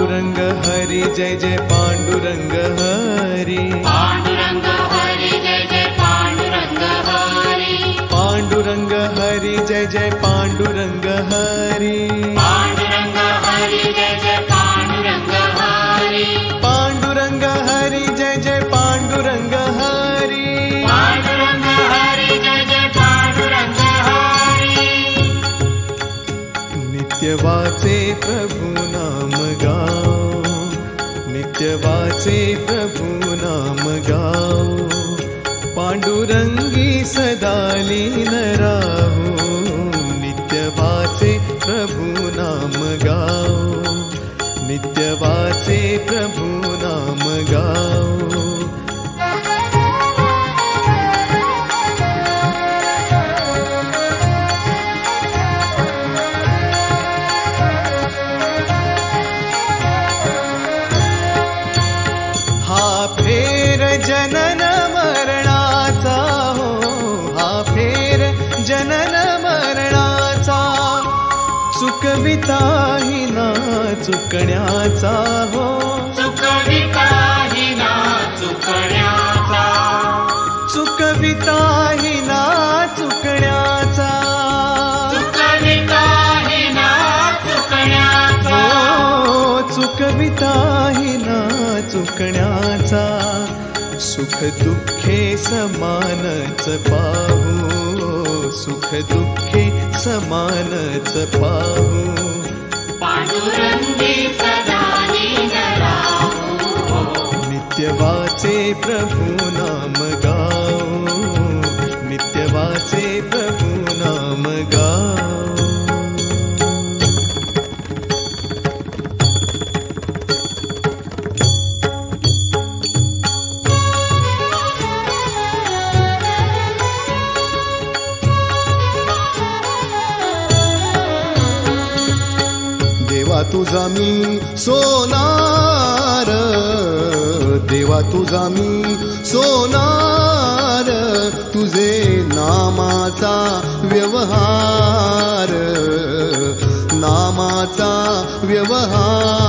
पांडुरंग हरी जय जय पांडुरंग हरी, पांडुरंग हरी जय जय पांडुरंग हरी, पांडुरंग हरी जय जय पांडुरंग हरी, पांडुरंग हरी जय जय पांडुरंग हरी, पांडुरंग हरी जय जय पांडुरंग हरी, पांडुरंग हरी जय जय पांडुरंग हरी। नित्य वाचे प्रभु नाम गाओ, नित्य वाचे प्रभु नाम गाओ, पांडुरंगी सदा लीन राहू। नित्य वाचे प्रभु नाम गाओ, नित्य वाचे प्रभु नाम गाओ। हा फेर जनन मरणाचा हो, हा फेर जनन मरणाचा, चुकविताही ना चुकण्याचा हो, चुकविताही ना चुकण्याचा, चुकविताही ना चुकण्याचा, चुकविताही ना चुकण्याचा, हो चुकविताही ना चुकण्याचा। सुख दुःखे समानच पाहू, सुख दुःखे समानच पाहू, पांडुरंगी सदा लीन राहू। नित्य वाचे प्रभु नाम गाओ, नित्य वाचे प्रभु नाम गाओ। देवा तुझा मी सोनार, देवा तुझा मी सोनार, तुझे नामाचा व्यवहार, नामाचा व्यवहार।